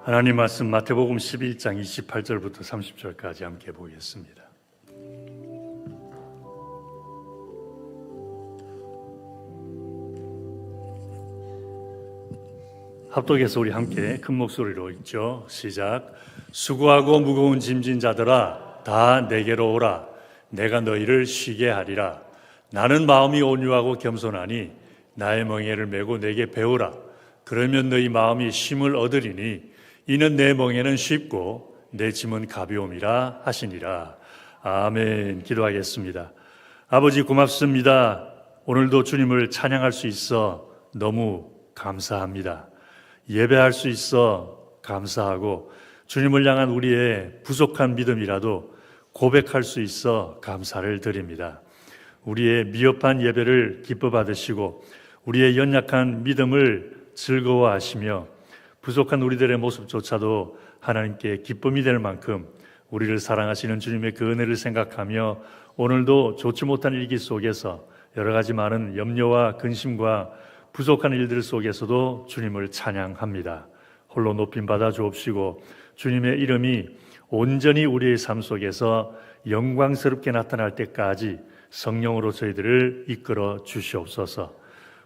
하나님 말씀 마태복음 11장 28절부터 30절까지 함께 보겠습니다. 합독해서 우리 함께 큰 목소리로 읽죠. 시작. 수고하고 무거운 짐진 자들아 다 내게로 오라. 내가 너희를 쉬게 하리라. 나는 마음이 온유하고 겸손하니 나의 멍에를 메고 내게 배우라. 그러면 너희 마음이 쉼을 얻으리니 이는 내 멍에는 쉽고 내 짐은 가벼움이라 하시니라. 아멘. 기도하겠습니다. 아버지 고맙습니다. 오늘도 주님을 찬양할 수 있어 너무 감사합니다. 예배할 수 있어 감사하고 주님을 향한 우리의 부족한 믿음이라도 고백할 수 있어 감사를 드립니다. 우리의 미흡한 예배를 기뻐 받으시고 우리의 연약한 믿음을 즐거워하시며 부족한 우리들의 모습조차도 하나님께 기쁨이 될 만큼 우리를 사랑하시는 주님의 그 은혜를 생각하며 오늘도 좋지 못한 일기 속에서 여러 가지 많은 염려와 근심과 부족한 일들 속에서도 주님을 찬양합니다. 홀로 높임받아 주옵시고 주님의 이름이 온전히 우리의 삶 속에서 영광스럽게 나타날 때까지 성령으로 저희들을 이끌어 주시옵소서.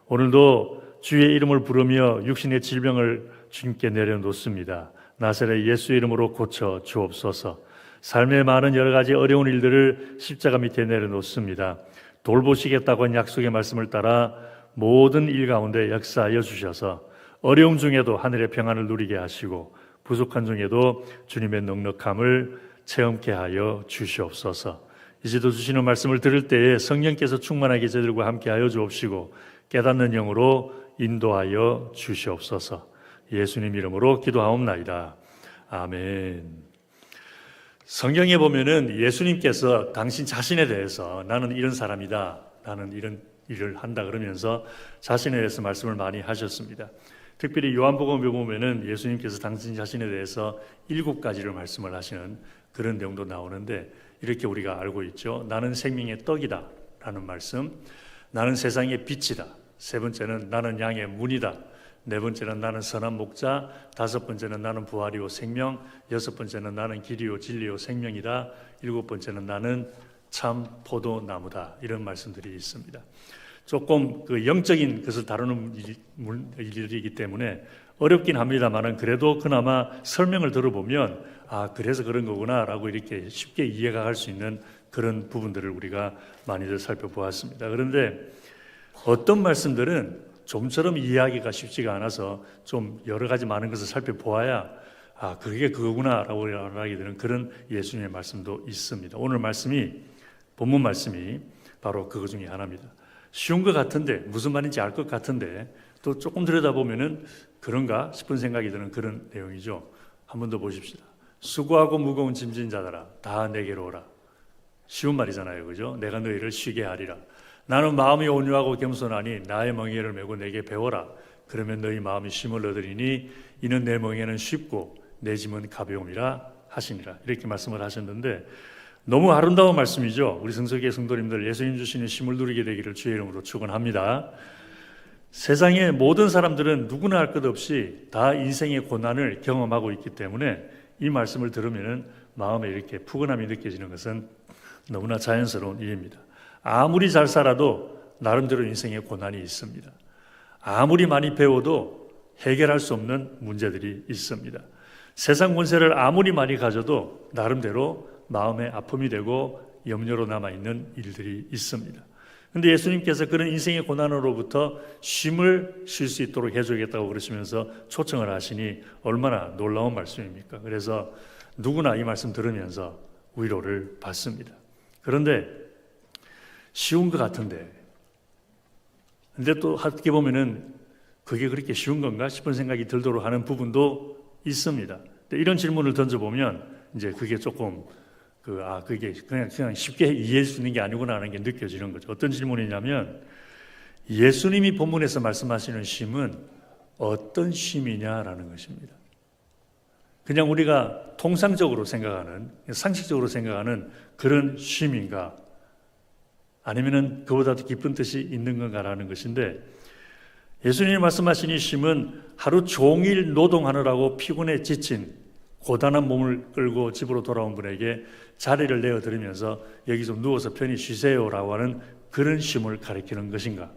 오늘도 주의 이름을 부르며 육신의 질병을 주님께 내려놓습니다. 나사렛 예수 이름으로 고쳐 주옵소서. 삶의 많은 여러 가지 어려운 일들을 십자가 밑에 내려놓습니다. 돌보시겠다고 한 약속의 말씀을 따라 모든 일 가운데 역사하여 주셔서 어려움 중에도 하늘의 평안을 누리게 하시고 부족한 중에도 주님의 넉넉함을 체험케 하여 주시옵소서. 이제도 주시는 말씀을 들을 때에 성령께서 충만하게 저희들과 함께하여 주옵시고 깨닫는 영으로 인도하여 주시옵소서. 예수님 이름으로 기도하옵나이다. 아멘. 성경에 보면은 예수님께서 당신 자신에 대해서 나는 이런 사람이다, 나는 이런 일을 한다 그러면서 자신에 대해서 말씀을 많이 하셨습니다. 특별히 요한복음에 보면은 예수님께서 당신 자신에 대해서 7가지를 말씀을 하시는 그런 내용도 나오는데 이렇게 우리가 알고 있죠. 나는 생명의 떡이다 라는 말씀, 나는 세상의 빛이다, 세 번째는 나는 양의 문이다, 네 번째는 나는 선한 목자, 다섯 번째는 나는 부활이요 생명, 여섯 번째는 나는 길이요 진리요 생명이다, 일곱 번째는 나는 참 포도나무다. 이런 말씀들이 있습니다. 조금 그 영적인 것을 다루는 일들이기 때문에 어렵긴 합니다만은 그래도 그나마 설명을 들어보면 아 그래서 그런 거구나 라고 이렇게 쉽게 이해가 갈 수 있는 그런 부분들을 우리가 많이들 살펴보았습니다. 그런데 어떤 말씀들은 좀처럼 이해하기가 쉽지가 않아서 좀 여러 가지 많은 것을 살펴보아야 아 그게 그거구나 라고 하게 되는 그런 예수님의 말씀도 있습니다. 오늘 말씀이 본문 말씀이 바로 그거 중에 하나입니다. 쉬운 것 같은데 무슨 말인지 알 것 같은데 또 조금 들여다보면은 그런가 싶은 생각이 드는 그런 내용이죠. 한 번 더 보십시다. 수고하고 무거운 짐진 자들아 다 내게로 오라. 쉬운 말이잖아요, 그죠? 내가 너희를 쉬게 하리라. 나는 마음이 온유하고 겸손하니 나의 멍에를 메고 내게 배워라. 그러면 너희 마음이 쉼을 얻으리니 이는 내 멍에는 쉽고 내 짐은 가벼움이라 하시니라. 이렇게 말씀을 하셨는데 너무 아름다운 말씀이죠. 우리 성서교회 성도님들 예수님 주시는 쉼을 누리게 되기를 주의 이름으로 축원합니다. 세상의 모든 사람들은 누구나 할 것 없이 다 인생의 고난을 경험하고 있기 때문에 이 말씀을 들으면 마음에 이렇게 푸근함이 느껴지는 것은 너무나 자연스러운 일입니다. 아무리 잘 살아도 나름대로 인생의 고난이 있습니다. 아무리 많이 배워도 해결할 수 없는 문제들이 있습니다. 세상 권세를 아무리 많이 가져도 나름대로 마음의 아픔이 되고 염려로 남아있는 일들이 있습니다. 그런데 예수님께서 그런 인생의 고난으로부터 쉼을 쉴 수 있도록 해주겠다고 그러시면서 초청을 하시니 얼마나 놀라운 말씀입니까? 그래서 누구나 이 말씀 들으면서 위로를 받습니다. 그런데 쉬운 것 같은데 근데 또 어떻게 보면은 그게 그렇게 쉬운 건가 싶은 생각이 들도록 하는 부분도 있습니다. 이런 질문을 던져보면 이제 그게 조금 그게 그냥 쉽게 이해할 수 있는 게 아니구나 하는 게 느껴지는 거죠. 어떤 질문이냐면 예수님이 본문에서 말씀하시는 쉼은 어떤 쉼이냐라는 것입니다. 그냥 우리가 통상적으로 생각하는 상식적으로 생각하는 그런 쉼인가 아니면은 그보다도 깊은 뜻이 있는 건가라는 것인데 예수님이 말씀하신 이 쉼은 하루 종일 노동하느라고 피곤해 지친 고단한 몸을 끌고 집으로 돌아온 분에게 자리를 내어드리면서 여기 좀 누워서 편히 쉬세요라고 하는 그런 쉼을 가리키는 것인가?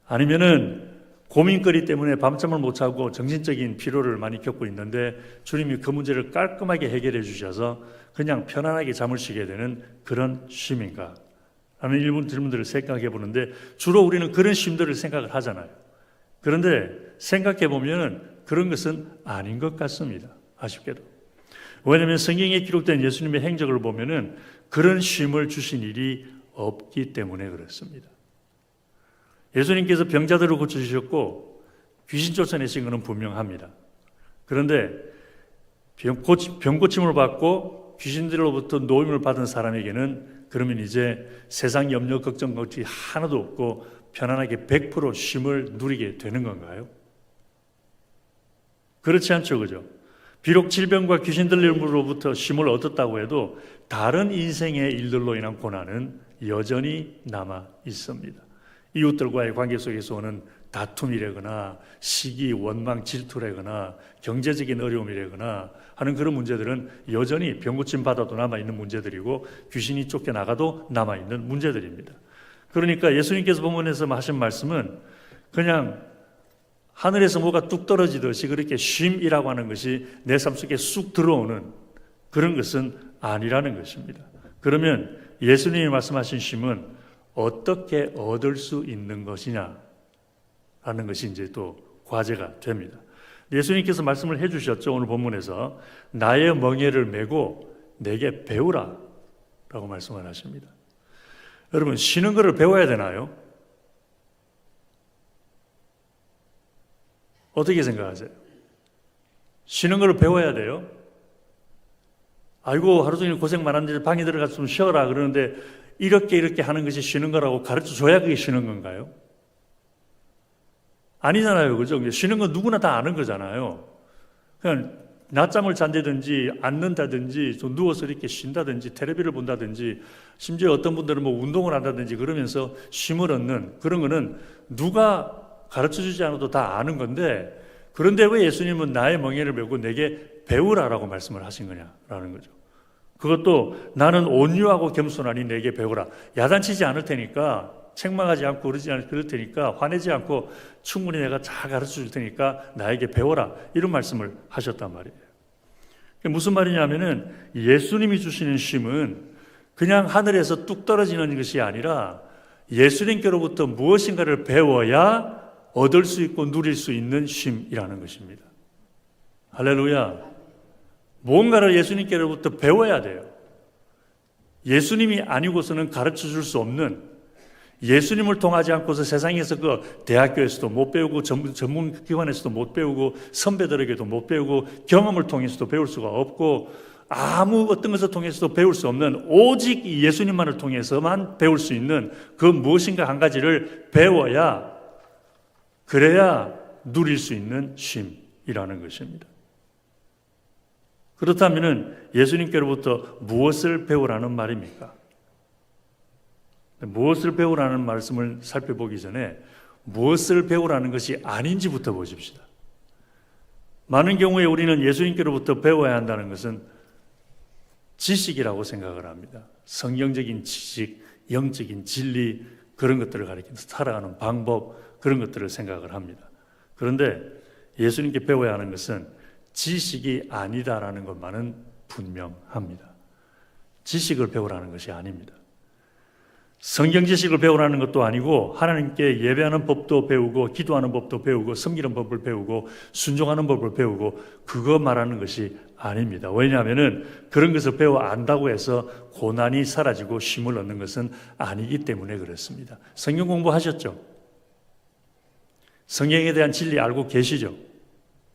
아니면은 고민거리 때문에 밤잠을 못 자고 정신적인 피로를 많이 겪고 있는데 주님이 그 문제를 깔끔하게 해결해 주셔서 그냥 편안하게 잠을 쉬게 되는 그런 쉼인가? 하는 일본 질문들을 생각해 보는데 주로 우리는 그런 쉼들을 생각을 하잖아요. 그런데 생각해 보면 그런 것은 아닌 것 같습니다. 아쉽게도. 왜냐하면 성경에 기록된 예수님의 행적을 보면은 그런 쉼을 주신 일이 없기 때문에 그렇습니다. 예수님께서 병자들을 고쳐주셨고 귀신 쫓아내신 것은 분명합니다. 그런데 병 고침을 받고 귀신들로부터 노임을 받은 사람에게는 그러면 이제 세상 염려 걱정 걱정이 하나도 없고 편안하게 100% 쉼을 누리게 되는 건가요? 그렇지 않죠, 그죠? 비록 질병과 귀신 들림으로부터 쉼을 얻었다고 해도 다른 인생의 일들로 인한 고난은 여전히 남아 있습니다. 이웃들과의 관계 속에서 오는 다툼이라거나 시기, 원망, 질투라거나 경제적인 어려움이라거나 하는 그런 문제들은 여전히 병고침 받아도 남아있는 문제들이고 귀신이 쫓겨나가도 남아있는 문제들입니다. 그러니까 예수님께서 본문에서 하신 말씀은 그냥 하늘에서 뭐가 뚝 떨어지듯이 그렇게 쉼이라고 하는 것이 내 삶 속에 쑥 들어오는 그런 것은 아니라는 것입니다. 그러면 예수님이 말씀하신 쉼은 어떻게 얻을 수 있는 것이냐 라는 것이 이제 또 과제가 됩니다. 예수님께서 말씀을 해주셨죠. 오늘 본문에서 나의 멍에를 메고 내게 배우라 라고 말씀을 하십니다. 여러분, 쉬는 것을 배워야 되나요? 어떻게 생각하세요? 쉬는 걸 배워야 돼요? 아이고 하루 종일 고생 많았는데 방에 들어가서 좀 쉬어라 그러는데 이렇게 하는 것이 쉬는 거라고 가르쳐줘야 그게 쉬는 건가요? 아니잖아요, 그죠? 쉬는 건 누구나 다 아는 거잖아요. 그냥 낮잠을 잔다든지 앉는다든지 좀 누워서 이렇게 쉰다든지 텔레비를 본다든지 심지어 어떤 분들은 뭐 운동을 한다든지 그러면서 쉼을 얻는 그런 거는 누가 가르쳐주지 않아도 다 아는 건데 그런데 왜 예수님은 나의 멍에를 메고 내게 배우라라고 말씀을 하신 거냐라는 거죠. 그것도 나는 온유하고 겸손하니 내게 배우라. 야단치지 않을 테니까 책망하지 않고 그럴 테니까 화내지 않고 충분히 내가 잘 가르쳐 줄 테니까 나에게 배워라. 이런 말씀을 하셨단 말이에요. 무슨 말이냐면은 예수님이 주시는 쉼은 그냥 하늘에서 뚝 떨어지는 것이 아니라 예수님께로부터 무엇인가를 배워야 얻을 수 있고 누릴 수 있는 쉼이라는 것입니다. 할렐루야. 뭔가를 예수님께로부터 배워야 돼요. 예수님이 아니고서는 가르쳐 줄 수 없는 예수님을 통하지 않고서 세상에서 그 대학교에서도 못 배우고 전문기관에서도 못 배우고 선배들에게도 못 배우고 경험을 통해서도 배울 수가 없고 아무 어떤 것을 통해서도 배울 수 없는 오직 예수님만을 통해서만 배울 수 있는 그 무엇인가 한 가지를 배워야 그래야 누릴 수 있는 쉼이라는 것입니다. 그렇다면 예수님께로부터 무엇을 배우라는 말입니까? 무엇을 배우라는 말씀을 살펴보기 전에 무엇을 배우라는 것이 아닌지부터 보십시다. 많은 경우에 우리는 예수님께로부터 배워야 한다는 것은 지식이라고 생각을 합니다. 성경적인 지식, 영적인 진리 그런 것들을 가리키는 살아가는 방법 그런 것들을 생각을 합니다. 그런데 예수님께 배워야 하는 것은 지식이 아니다라는 것만은 분명합니다. 지식을 배우라는 것이 아닙니다. 성경 지식을 배우라는 것도 아니고 하나님께 예배하는 법도 배우고 기도하는 법도 배우고 섬기는 법을 배우고 순종하는 법을 배우고 그거 말하는 것이 아닙니다. 왜냐하면 그런 것을 배워 안다고 해서 고난이 사라지고 쉼을 얻는 것은 아니기 때문에 그렇습니다. 성경 공부하셨죠? 성경에 대한 진리 알고 계시죠?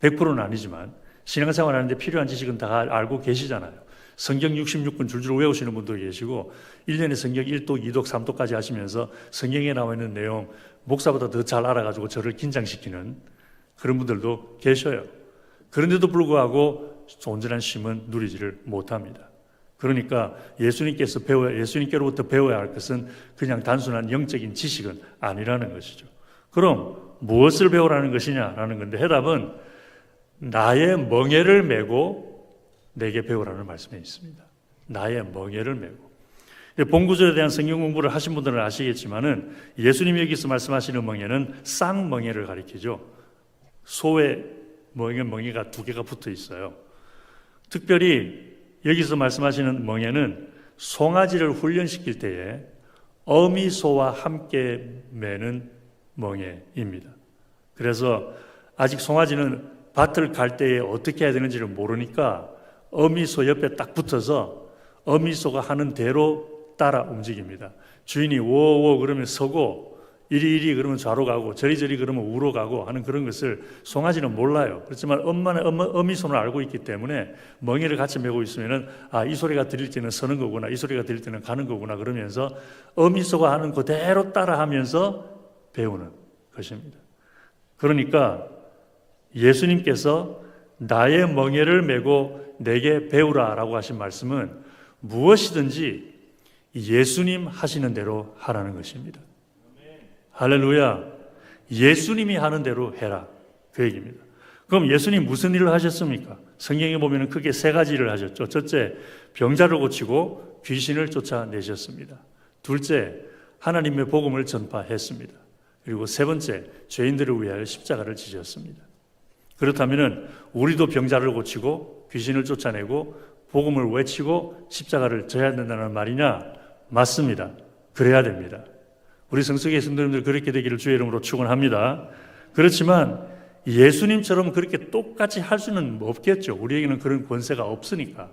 100%는 아니지만 신앙생활 하는데 필요한 지식은 다 알고 계시잖아요. 성경 66권 줄줄 외우시는 분도 계시고 1년에 성경 1독, 2독, 3독까지 하시면서 성경에 나와 있는 내용 목사보다 더 잘 알아가지고 저를 긴장시키는 그런 분들도 계셔요. 그런데도 불구하고 온전한 쉼은 누리지를 못합니다. 그러니까 예수님께로부터 배워야 할 것은 그냥 단순한 영적인 지식은 아니라는 것이죠. 그럼 무엇을 배우라는 것이냐라는 건데 해답은 나의 멍에를 메고 내게 배우라는 말씀에 있습니다. 나의 멍에를 메고. 본구절에 대한 성경 공부를 하신 분들은 아시겠지만은 예수님이 여기서 말씀하시는 멍에는 쌍멍에를 가리키죠. 소의 멍에가 두 개가 붙어 있어요. 특별히 여기서 말씀하시는 멍에는 송아지를 훈련시킬 때에 어미소와 함께 매는 멍에입니다. 그래서 아직 송아지는 밭을 갈 때에 어떻게 해야 되는지를 모르니까 어미소 옆에 딱 붙어서 어미소가 하는 대로 따라 움직입니다. 주인이 워워 그러면 서고 이리 그러면 좌로 가고 저리 그러면 우로 가고 하는 그런 것을 송아지는 몰라요. 그렇지만 어미소는 알고 있기 때문에 멍에를 같이 메고 있으면은 이 소리가 들릴 때는 서는 거구나, 이 소리가 들릴 때는 가는 거구나 그러면서 어미소가 하는 그대로 따라하면서 배우는 것입니다. 그러니까 예수님께서 나의 멍에를 메고 내게 배우라라고 하신 말씀은 무엇이든지 예수님 하시는 대로 하라는 것입니다. 할렐루야. 예수님이 하는 대로 해라. 그 얘기입니다. 그럼 예수님 무슨 일을 하셨습니까? 성경에 보면 크게 세 가지 일을 하셨죠. 첫째, 병자를 고치고 귀신을 쫓아내셨습니다. 둘째, 하나님의 복음을 전파했습니다. 그리고 세 번째, 죄인들을 위하여 십자가를 지셨습니다. 그렇다면 우리도 병자를 고치고 귀신을 쫓아내고 복음을 외치고 십자가를 져야 된다는 말이냐? 맞습니다. 그래야 됩니다. 우리 성수교회 성도님들 그렇게 되기를 주의 이름으로 축원합니다. 그렇지만 예수님처럼 그렇게 똑같이 할 수는 없겠죠. 우리에게는 그런 권세가 없으니까.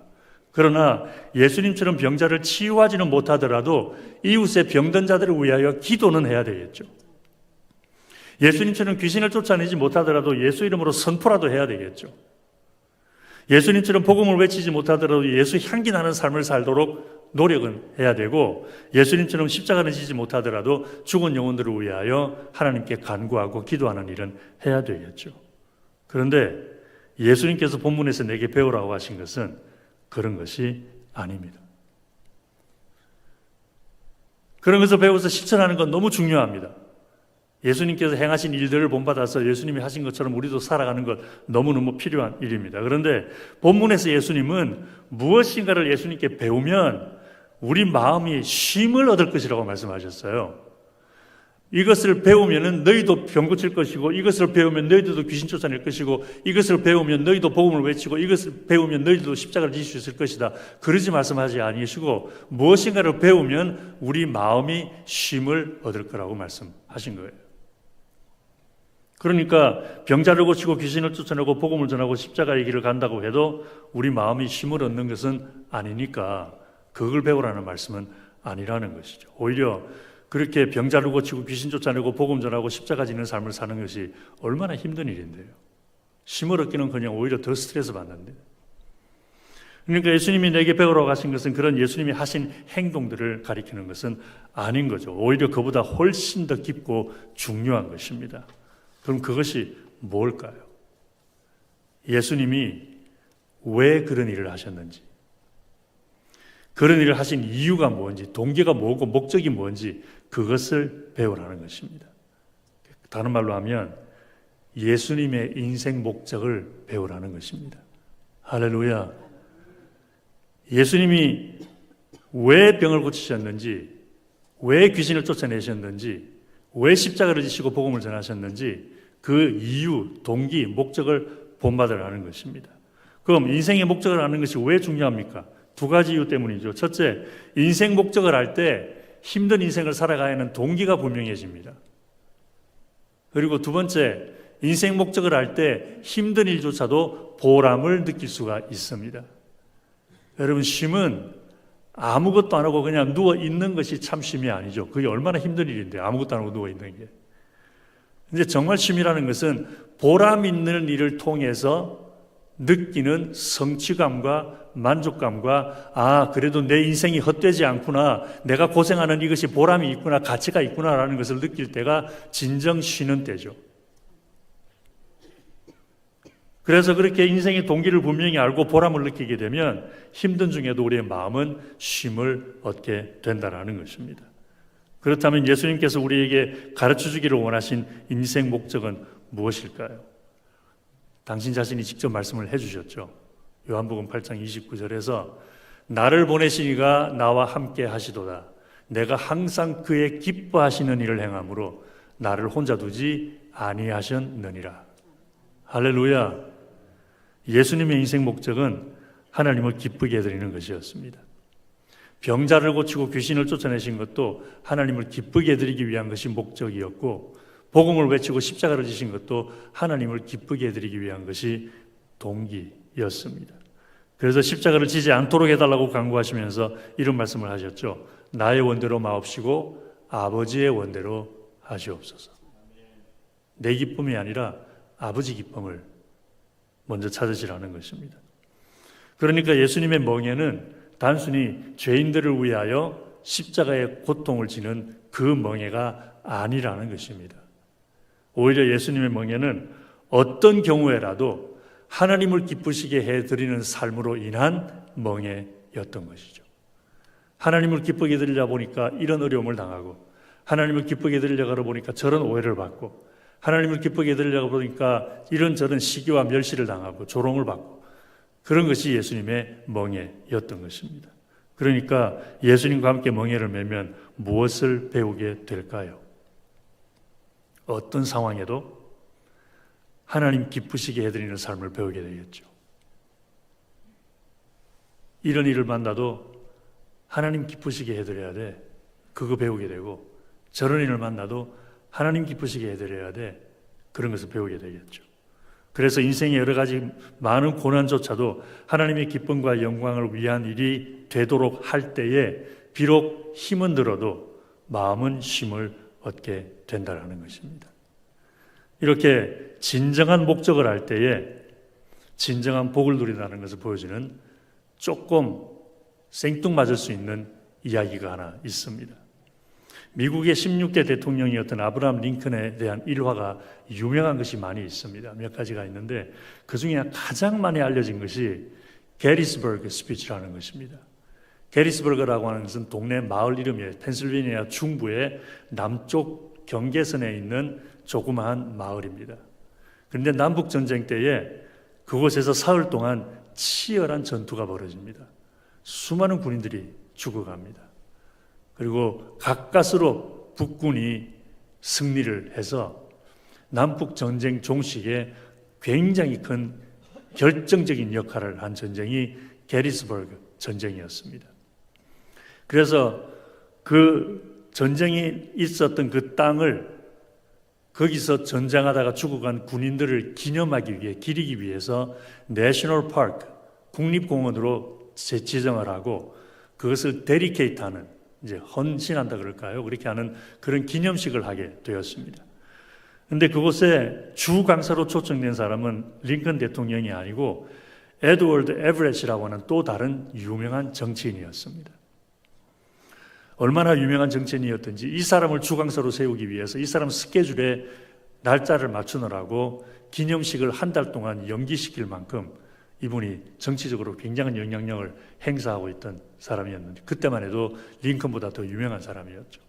그러나 예수님처럼 병자를 치유하지는 못하더라도 이웃의 병든 자들을 위하여 기도는 해야 되겠죠. 예수님처럼 귀신을 쫓아내지 못하더라도 예수 이름으로 선포라도 해야 되겠죠. 예수님처럼 복음을 외치지 못하더라도 예수 향기 나는 삶을 살도록 노력은 해야 되고 예수님처럼 십자가를 지지 못하더라도 죽은 영혼들을 위하여 하나님께 간구하고 기도하는 일은 해야 되겠죠. 그런데 예수님께서 본문에서 내게 배우라고 하신 것은 그런 것이 아닙니다. 그런 것을 배워서 실천하는 건 너무 중요합니다. 예수님께서 행하신 일들을 본받아서 예수님이 하신 것처럼 우리도 살아가는 것 너무너무 필요한 일입니다. 그런데 본문에서 예수님은 무엇인가를 예수님께 배우면 우리 마음이 쉼을 얻을 것이라고 말씀하셨어요. 이것을 배우면 너희도 병 고칠 것이고 이것을 배우면 너희들도 귀신 쫓아낼 것이고 이것을 배우면 너희도 복음을 외치고 이것을 배우면 너희들도 십자가를 질 수 있을 것이다. 그러지 말씀하지 아니시고 무엇인가를 배우면 우리 마음이 쉼을 얻을 거라고 말씀하신 거예요. 그러니까 병자를 고치고 귀신을 쫓아내고 복음을 전하고 십자가의 길을 간다고 해도 우리 마음이 쉼을 얻는 것은 아니니까 그걸 배우라는 말씀은 아니라는 것이죠. 오히려 그렇게 병자를 고치고 귀신 쫓아내고 복음 전하고 십자가 지는 삶을 사는 것이 얼마나 힘든 일인데요. 쉼을 얻기는 그냥 오히려 더 스트레스 받는데. 그러니까 예수님이 내게 배우라고 하신 것은 그런 예수님이 하신 행동들을 가리키는 것은 아닌 거죠. 오히려 그보다 훨씬 더 깊고 중요한 것입니다. 그럼 그것이 뭘까요? 예수님이 왜 그런 일을 하셨는지, 그런 일을 하신 이유가 뭔지, 동기가 뭐고 목적이 뭔지 그것을 배우라는 것입니다. 다른 말로 하면 예수님의 인생 목적을 배우라는 것입니다. 할렐루야. 예수님이 왜 병을 고치셨는지, 왜 귀신을 쫓아내셨는지, 왜 십자가를 지시고 복음을 전하셨는지 그 이유, 동기, 목적을 본받으라는 것입니다. 그럼 인생의 목적을 아는 것이 왜 중요합니까? 두 가지 이유 때문이죠. 첫째, 인생 목적을 알 때 힘든 인생을 살아가야 하는 동기가 분명해집니다. 그리고 두 번째, 인생 목적을 알 때 힘든 일조차도 보람을 느낄 수가 있습니다. 여러분, 쉼은 아무것도 안 하고 그냥 누워 있는 것이 참 쉼이 아니죠. 그게 얼마나 힘든 일인데 아무것도 안 하고 누워 있는 게. 근데 정말 쉼이라는 것은 보람 있는 일을 통해서 느끼는 성취감과 만족감과 그래도 내 인생이 헛되지 않구나, 내가 고생하는 이것이 보람이 있구나, 가치가 있구나라는 것을 느낄 때가 진정 쉬는 때죠. 그래서 그렇게 인생의 동기를 분명히 알고 보람을 느끼게 되면 힘든 중에도 우리의 마음은 쉼을 얻게 된다는 것입니다. 그렇다면 예수님께서 우리에게 가르쳐 주기를 원하신 인생 목적은 무엇일까요? 당신 자신이 직접 말씀을 해주셨죠. 요한복음 8장 29절에서 나를 보내신 이가 나와 함께 하시도다. 내가 항상 그의 기뻐하시는 일을 행함으로 나를 혼자 두지 아니하셨느니라. 할렐루야. 예수님의 인생 목적은 하나님을 기쁘게 해드리는 것이었습니다. 병자를 고치고 귀신을 쫓아내신 것도 하나님을 기쁘게 해드리기 위한 것이 목적이었고, 복음을 외치고 십자가를 지신 것도 하나님을 기쁘게 해드리기 위한 것이 동기였습니다. 그래서 십자가를 지지 않도록 해달라고 간구하시면서 이런 말씀을 하셨죠. 나의 원대로 마옵시고 아버지의 원대로 하시옵소서. 내 기쁨이 아니라 아버지 기쁨을 먼저 찾으시라는 것입니다. 그러니까 예수님의 멍에는 단순히 죄인들을 위하여 십자가의 고통을 지는 그 멍에가 아니라는 것입니다. 오히려 예수님의 멍에는 어떤 경우에라도 하나님을 기쁘시게 해드리는 삶으로 인한 멍에였던 것이죠. 하나님을 기쁘게 해드리려 보니까 이런 어려움을 당하고, 하나님을 기쁘게 해드리려고 하다 보니까 저런 오해를 받고, 하나님을 기쁘게 해드리려고 보니까 이런저런 시기와 멸시를 당하고 조롱을 받고, 그런 것이 예수님의 멍에였던 것입니다. 그러니까 예수님과 함께 멍에를 매면 무엇을 배우게 될까요? 어떤 상황에도 하나님 기쁘시게 해드리는 삶을 배우게 되겠죠. 이런 일을 만나도 하나님 기쁘시게 해드려야 돼. 그거 배우게 되고, 저런 일을 만나도 하나님 기쁘시게 해드려야 돼. 그런 것을 배우게 되겠죠. 그래서 인생의 여러 가지 많은 고난조차도 하나님의 기쁨과 영광을 위한 일이 되도록 할 때에 비록 힘은 들어도 마음은 쉼을 얻게 된다는 것입니다. 이렇게 진정한 목적을 알 때에 진정한 복을 누린다는 것을 보여주는 조금 생뚱맞을 수 있는 이야기가 하나 있습니다. 미국의 16대 대통령이었던 아브라함 링컨에 대한 일화가 유명한 것이 많이 있습니다. 몇 가지가 있는데 그 중에 가장 많이 알려진 것이 게리스버그 스피치라는 것입니다. 게리스버그라고 하는 것은 동네 마을 이름이에요. 펜실베니아 중부의 남쪽 경계선에 있는 조그마한 마을입니다. 그런데 남북전쟁 때에 그곳에서 사흘 동안 치열한 전투가 벌어집니다. 수많은 군인들이 죽어갑니다. 그리고 가까스로 북군이 승리를 해서 남북전쟁 종식에 굉장히 큰 결정적인 역할을 한 전쟁이 게리스버그 전쟁이었습니다. 그래서 그 전쟁이 있었던 그 땅을 거기서 전쟁하다가 죽어간 군인들을 기념하기 위해, 기리기 위해서 내셔널 파크, 국립공원으로 지정을 하고 그것을 데디케이트하는, 이제 헌신한다 그럴까요? 그렇게 하는 그런 기념식을 하게 되었습니다. 그런데 그곳에 주 강사로 초청된 사람은 링컨 대통령이 아니고 에드워드 에버렛이라고 하는 또 다른 유명한 정치인이었습니다. 얼마나 유명한 정치인이었든지 이 사람을 주강사로 세우기 위해서 이 사람 스케줄에 날짜를 맞추느라고 기념식을 한 달 동안 연기시킬 만큼 이분이 정치적으로 굉장한 영향력을 행사하고 있던 사람이었는데, 그때만 해도 링컨보다 더 유명한 사람이었죠.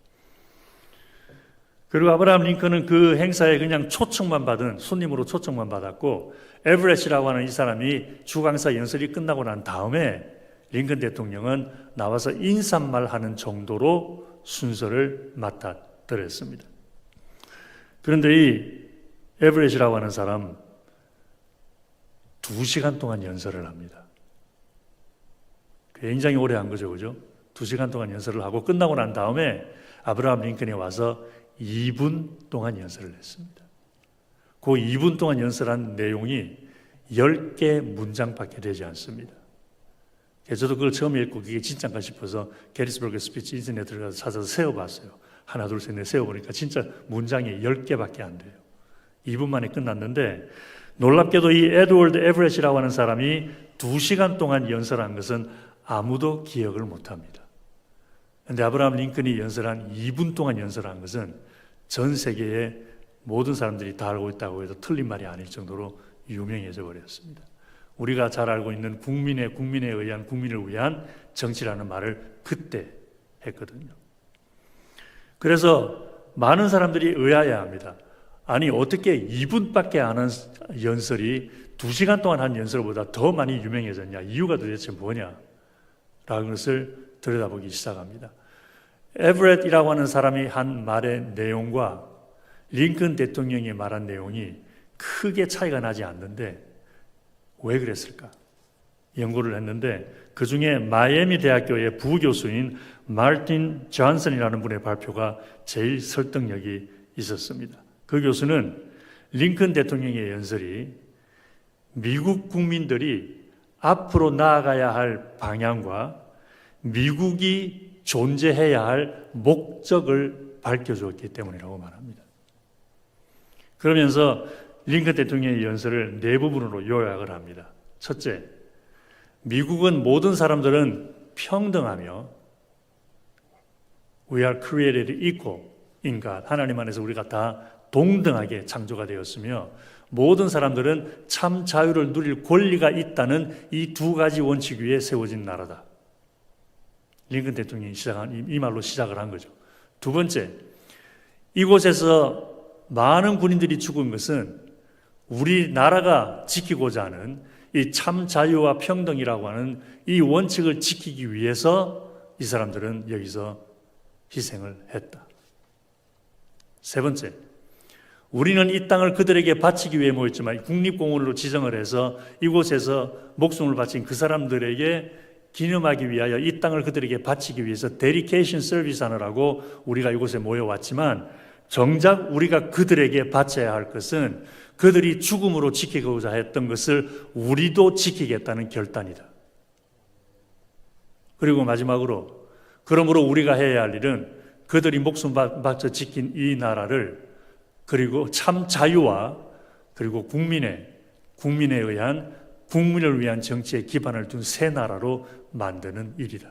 그리고 아브라함 링컨은 그 행사에 그냥 초청만 받은, 손님으로 초청만 받았고, 에버렛이라고 하는 이 사람이 주강사 연설이 끝나고 난 다음에 링컨 대통령은 나와서 인사말 하는 정도로 순서를 맡아드렸습니다. 그런데 이 에버렛이라고 하는 사람 2시간 동안 연설을 합니다. 굉장히 오래 한 거죠, 그죠? 2시간 동안 연설을 하고 끝나고 난 다음에 아브라함 링컨이 와서 2분 동안 연설을 했습니다. 그 2분 동안 연설한 내용이 10개 문장밖에 되지 않습니다. 저도 그걸 처음 읽고 그게 진짜인가 싶어서 게리스버그 스피치 인터넷에 들어가서 찾아서 세어봤어요. 하나, 둘, 셋, 넷 세어보니까 진짜 문장이 10개밖에 안 돼요. 2분 만에 끝났는데, 놀랍게도 이 에드워드 에버렛이라고 하는 사람이 2시간 동안 연설한 것은 아무도 기억을 못합니다. 그런데 아브라함 링컨이 연설한 2분 동안 연설한 것은 전 세계의 모든 사람들이 다 알고 있다고 해도 틀린 말이 아닐 정도로 유명해져 버렸습니다. 우리가 잘 알고 있는 국민에 의한, 국민을 위한 정치라는 말을 그때 했거든요. 그래서 많은 사람들이 의아해합니다. 아니 어떻게 2분밖에 안 한 연설이 2시간 동안 한 연설보다 더 많이 유명해졌냐? 이유가 도대체 뭐냐? 라는 것을 들여다보기 시작합니다. 에버렛이라고 하는 사람이 한 말의 내용과 링컨 대통령이 말한 내용이 크게 차이가 나지 않는데 왜 그랬을까? 연구를 했는데 그 중에 마이애미 대학교의 부교수인 마틴 존슨이라는 분의 발표가 제일 설득력이 있었습니다. 그 교수는 링컨 대통령의 연설이 미국 국민들이 앞으로 나아가야 할 방향과 미국이 존재해야 할 목적을 밝혀주었기 때문이라고 말합니다. 그러면서 링컨 대통령의 연설을 네 부분으로 요약을 합니다. 첫째, 미국은 모든 사람들은 평등하며 We are created equal in God. 하나님 안에서 우리가 다 동등하게 창조가 되었으며 모든 사람들은 참 자유를 누릴 권리가 있다는 이 두 가지 원칙 위에 세워진 나라다. 링컨 대통령이 이 말로 시작을 한 거죠. 두 번째, 이곳에서 많은 군인들이 죽은 것은 우리나라가 지키고자 하는 이 참 자유와 평등이라고 하는 이 원칙을 지키기 위해서 이 사람들은 여기서 희생을 했다. 세 번째, 우리는 이 땅을 그들에게 바치기 위해 모였지만 국립공원으로 지정을 해서 이곳에서 목숨을 바친 그 사람들에게 기념하기 위하여 이 땅을 그들에게 바치기 위해서 데디케이션 서비스 하느라고 우리가 이곳에 모여왔지만 정작 우리가 그들에게 바쳐야 할 것은 그들이 죽음으로 지키고자 했던 것을 우리도 지키겠다는 결단이다. 그리고 마지막으로 그러므로 우리가 해야 할 일은 그들이 목숨 바쳐 지킨 이 나라를 그리고 참 자유와 그리고 국민에 의한 국민을 위한 정치에 기반을 둔 새 나라로 만드는 일이다.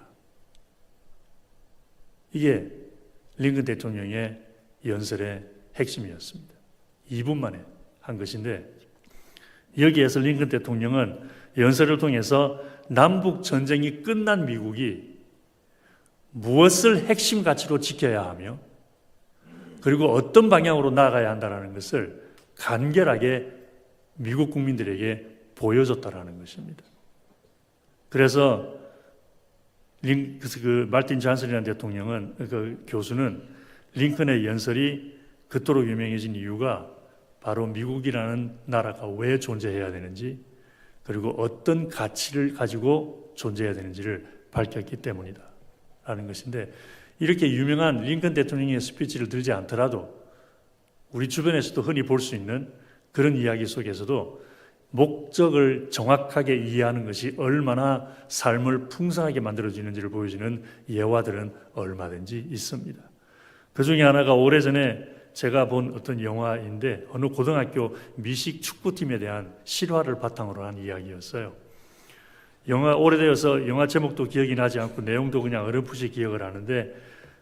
이게 링컨 대통령의 연설의 핵심이었습니다. 2분 만에 한 것인데 여기에서 링컨 대통령은 연설을 통해서 남북 전쟁이 끝난 미국이 무엇을 핵심 가치로 지켜야 하며 그리고 어떤 방향으로 나아가야 한다는 것을 간결하게 미국 국민들에게 보여줬다라는 것입니다. 그래서 그 마틴 존슨이라는 대통령은 그 교수는 링컨의 연설이 그토록 유명해진 이유가 바로 미국이라는 나라가 왜 존재해야 되는지 그리고 어떤 가치를 가지고 존재해야 되는지를 밝혔기 때문이다 라는 것인데 이렇게 유명한 링컨 대통령의 스피치를 들지 않더라도 우리 주변에서도 흔히 볼 수 있는 그런 이야기 속에서도 목적을 정확하게 이해하는 것이 얼마나 삶을 풍성하게 만들어지는지를 보여주는 예화들은 얼마든지 있습니다. 그 중에 하나가 오래전에 제가 본 어떤 영화인데 어느 고등학교 미식 축구팀에 대한 실화를 바탕으로 한 이야기였어요. 영화 오래되어서 영화 제목도 기억이 나지 않고 내용도 그냥 어렴풋이 기억을 하는데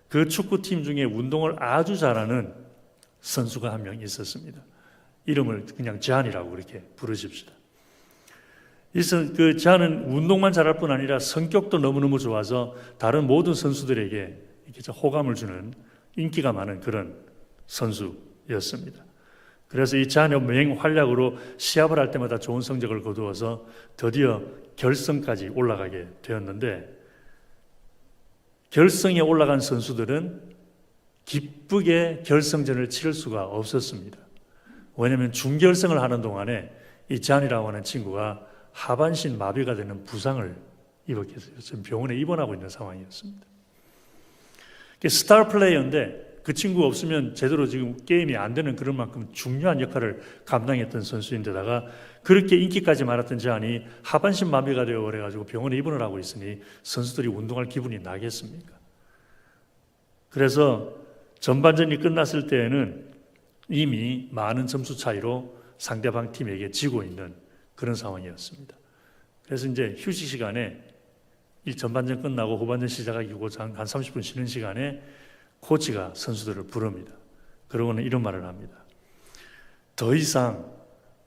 그 축구팀 중에 운동을 아주 잘하는 선수가 한 명 있었습니다. 이름을 그냥 잔이라고 그렇게 부르십시다. 그 잔은 운동만 잘할 뿐 아니라 성격도 너무너무 좋아서 다른 모든 선수들에게 이렇게 호감을 주는 인기가 많은 그런 선수였습니다. 그래서 이 잔이 맹활약으로 시합을 할 때마다 좋은 성적을 거두어서 드디어 결승까지 올라가게 되었는데 결승에 올라간 선수들은 기쁘게 결승전을 치를 수가 없었습니다. 왜냐하면 준결승을 하는 동안에 이 잔이라고 하는 친구가 하반신 마비가 되는 부상을 입었게 됐어요. 지금 병원에 입원하고 있는 상황이었습니다. 스타 플레이어인데 그 친구가 없으면 제대로 지금 게임이 안 되는 그런 만큼 중요한 역할을 감당했던 선수인데다가 그렇게 인기까지 많았던 잔이 하반신 마비가 되어 그래가지고 병원에 입원을 하고 있으니 선수들이 운동할 기분이 나겠습니까? 그래서 전반전이 끝났을 때에는 이미 많은 점수 차이로 상대방 팀에게 지고 있는 그런 상황이었습니다. 그래서 이제 휴식 시간에 이 전반전 끝나고 후반전 시작하기 한 30분 쉬는 시간에 코치가 선수들을 부릅니다. 그러고는 이런 말을 합니다. 더 이상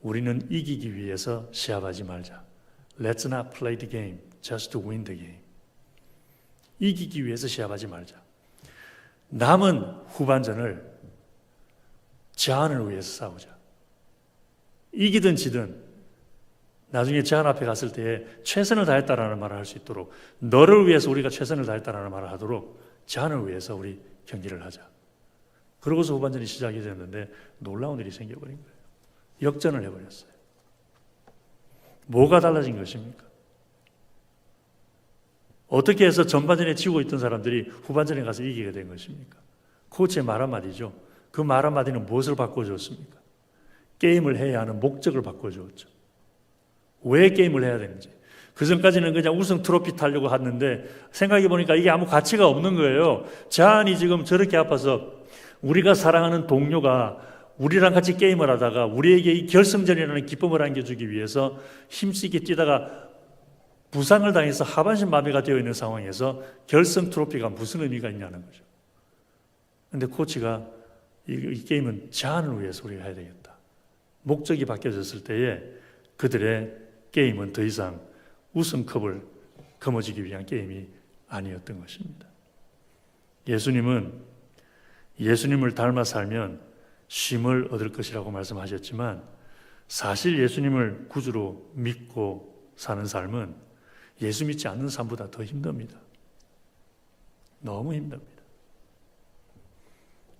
우리는 이기기 위해서 시합하지 말자. Let's not play the game just to win the game. 이기기 위해서 시합하지 말자. 남은 후반전을 제한을 위해서 싸우자. 이기든 지든 나중에 제한 앞에 갔을 때에 최선을 다했다라는 말을 할 수 있도록, 너를 위해서 우리가 최선을 다했다라는 말을 하도록 제한을 위해서 우리 경기를 하자. 그러고서 후반전이 시작이 됐는데 놀라운 일이 생겨버린 거예요. 역전을 해버렸어요. 뭐가 달라진 것입니까? 어떻게 해서 전반전에 지고 있던 사람들이 후반전에 가서 이기게 된 것입니까? 코치의 말 한마디죠. 그 말 한마디는 무엇을 바꿔주었습니까? 게임을 해야 하는 목적을 바꿔주었죠. 왜 게임을 해야 되는지. 그 전까지는 그냥 우승 트로피 타려고 했는데 생각해보니까 이게 아무 가치가 없는 거예요. 제한이 지금 저렇게 아파서 우리가 사랑하는 동료가 우리랑 같이 게임을 하다가 우리에게 이 결승전이라는 기쁨을 안겨주기 위해서 힘쓰게 뛰다가 부상을 당해서 하반신 마비가 되어 있는 상황에서 결승 트로피가 무슨 의미가 있냐는 거죠. 그런데 코치가 이 게임은 제한을 위해서 우리가 해야 되겠다. 목적이 바뀌어졌을 때에 그들의 게임은 더 이상 우승컵을 거머쥐기 위한 게임이 아니었던 것입니다. 예수님을 닮아 살면 쉼을 얻을 것이라고 말씀하셨지만 사실 예수님을 구주로 믿고 사는 삶은 예수 믿지 않는 삶보다 더 힘듭니다. 너무 힘듭니다.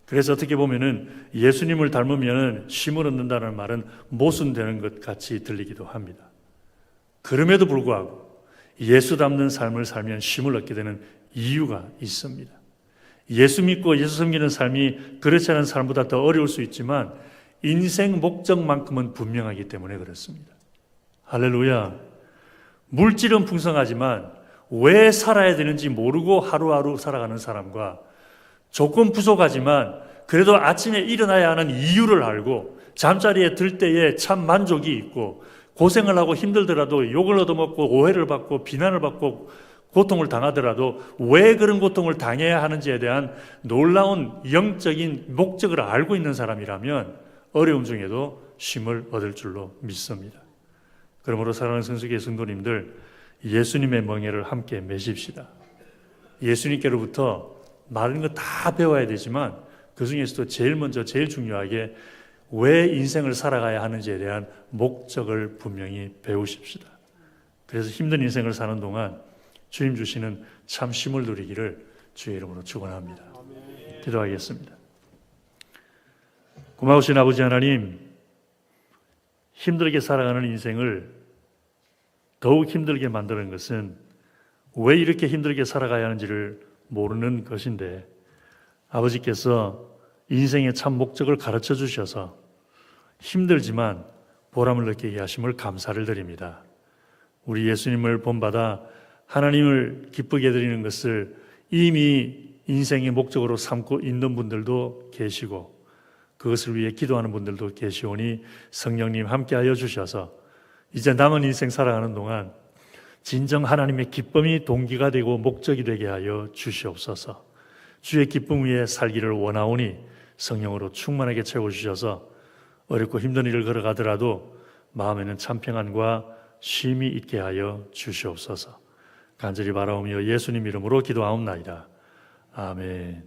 그래서 어떻게 보면은 예수님을 닮으면 쉼을 얻는다는 말은 모순되는 것 같이 들리기도 합니다. 그럼에도 불구하고 예수 닮는 삶을 살면 쉼을 얻게 되는 이유가 있습니다. 예수 믿고 예수 섬기는 삶이 그렇지 않은 삶보다 더 어려울 수 있지만 인생 목적만큼은 분명하기 때문에 그렇습니다. 할렐루야. 물질은 풍성하지만 왜 살아야 되는지 모르고 하루하루 살아가는 사람과 조금 부족하지만 그래도 아침에 일어나야 하는 이유를 알고 잠자리에 들 때에 참 만족이 있고 고생을 하고 힘들더라도 욕을 얻어먹고 오해를 받고 비난을 받고 고통을 당하더라도 왜 그런 고통을 당해야 하는지에 대한 놀라운 영적인 목적을 알고 있는 사람이라면 어려움 중에도 쉼을 얻을 줄로 믿습니다. 그러므로 사랑하는 성수교회 성도님들, 예수님의 멍에를 함께 매십시다. 예수님께로부터 많은 거 다 배워야 되지만 그 중에서도 제일 먼저 제일 중요하게 왜 인생을 살아가야 하는지에 대한 목적을 분명히 배우십시다. 그래서 힘든 인생을 사는 동안 주님 주시는 참 쉼을 누리기를 주의 이름으로 축원합니다. 기도하겠습니다. 고마우신 아버지 하나님, 힘들게 살아가는 인생을 더욱 힘들게 만드는 것은 왜 이렇게 힘들게 살아가야 하는지를 모르는 것인데 아버지께서 인생의 참 목적을 가르쳐 주셔서 힘들지만 보람을 느끼게 하심을 감사를 드립니다. 우리 예수님을 본받아 하나님을 기쁘게 드리는 것을 이미 인생의 목적으로 삼고 있는 분들도 계시고 그것을 위해 기도하는 분들도 계시오니 성령님 함께하여 주셔서 이제 남은 인생 살아가는 동안 진정 하나님의 기쁨이 동기가 되고 목적이 되게 하여 주시옵소서. 주의 기쁨 위에 살기를 원하오니 성령으로 충만하게 채워주셔서 어렵고 힘든 일을 걸어가더라도 마음에는 참 평안과 쉼이 있게 하여 주시옵소서. 간절히 바라오며 예수님 이름으로 기도하옵나이다. 아멘.